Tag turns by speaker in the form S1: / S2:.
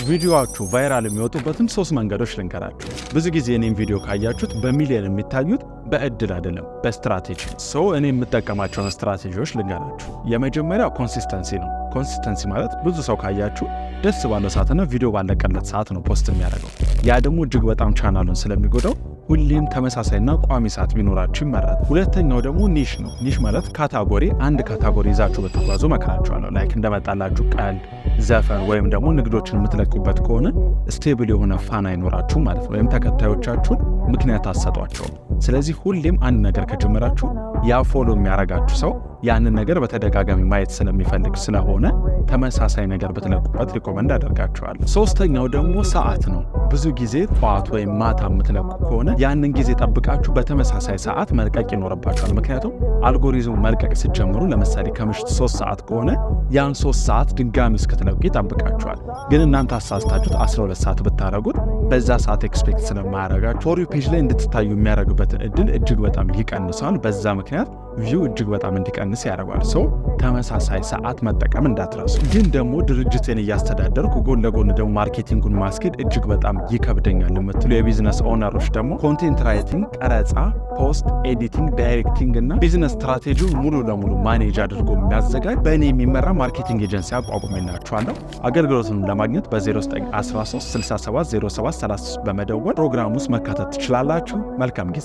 S1: ቪዲዮአችሁ ቫይራል የሚወጡበትን 3 መንገዶች ልንገራችሁ። ብዙ ጊዜ እኔም ቪዲዮ ካያችሁት በሚሊዮን የሚታዩት በእድል አይደለም፣ በስትራቴጂ። እኔ የምጠቀማቸውን ስትራቴጂዎች ልንገራችሁ። የመጀመሪያው ኮንሲስተንሲ ነው። ኮንሲስተንሲ ማለት ብዙ ሰው ካያችሁ ደስ ባለው ሰዓትና ቪዲዮ ባለቀለት ሰዓት ነው ፖስት የሚያደርገው። ያ ደግሞ እጅግ በጣም ቻናሉን ስለሚጎዳው ሁሌም ተመሳሳይና ቋሚ ሰዓት ቢኖራችሁ ይመረጣል። ሁለተኛው ደግሞ ኒሽ ነው። ኒሽ ማለት ካታጎሪ፣ አንድ ካታጎሪ ይዛችሁ በተጓዙ መከራችኋለሁ። ላይክ እንደመጣላችሁ ቀልድ፣ ዘፈን ወይም ደግሞ ንግዶችን የምትለቁበት ከሆነ ስቴብል የሆነ ፋን አይኖራችሁ ማለት ነው፣ ወይም ተከታዮቻችሁን ምክንያት አሰጧቸው። ስለዚህ ሁሌም አንድ ነገር ከጀመራችሁ ያ ፎሎ የሚያረጋችሁ ሰው ያንን ነገር በተደጋጋሚ ማየት ስለሚፈልግ ስለሆነ ተመሳሳይ ነገር በተለቁበት ሪኮመንድ አደርጋችኋለሁ። ሶስተኛው ደግሞ ሰዓት ነው። ብዙ ጊዜ ጠዋት ወይም ማታ የምትለቁ ከሆነ ያንን ጊዜ ጠብቃችሁ በተመሳሳይ ሰዓት መልቀቅ ይኖርባችኋል። ምክንያቱም አልጎሪዝሙ መልቀቅ ሲጀምሩ ለምሳሌ ከምሽት 3 ሰዓት ከሆነ ያን 3 ሰዓት ድጋሚ እስክትለቁ ይጠብቃችኋል። ግን እናንተ አሳስታችሁት 12 ሰዓት ብታረጉት በዛ ሰዓት ኤክስፔክት ስለማያረጋችሁ ፎር ዩ ፔጅ ላይ እንድትታዩ የሚያደርግበትን እድል እጅግ በጣም ይቀንሳል። በዛ ምክንያት ቪው እጅግ በጣም እንዲቀንስ ያደርጋል። ተመሳሳይ ሰዓት መጠቀም እንዳትረሱ። ግን ደግሞ ድርጅትን እያስተዳደርኩ ጎን ለጎን ደግሞ ማርኬቲንጉን ማስኬድ እጅግ በጣም ይከብደኛል የምትሉ የቢዝነስ ኦነሮች ደግሞ ኮንቴንት ራይቲንግ፣ ቀረጻ፣ ፖስት ኤዲቲንግ፣ ዳይሬክቲንግ እና ቢዝነስ ስትራቴጂው ሙሉ ለሙሉ ማኔጅ አድርጎ የሚያዘጋጅ በእኔ የሚመራ ማርኬቲንግ ኤጀንሲ አቋቁሜላችኋለሁ። አገልግሎቱን ለማግኘት በ0913 67 07 33 በመደወል ፕሮግራም ውስጥ መካተት ትችላላችሁ። መልካም ጊዜ።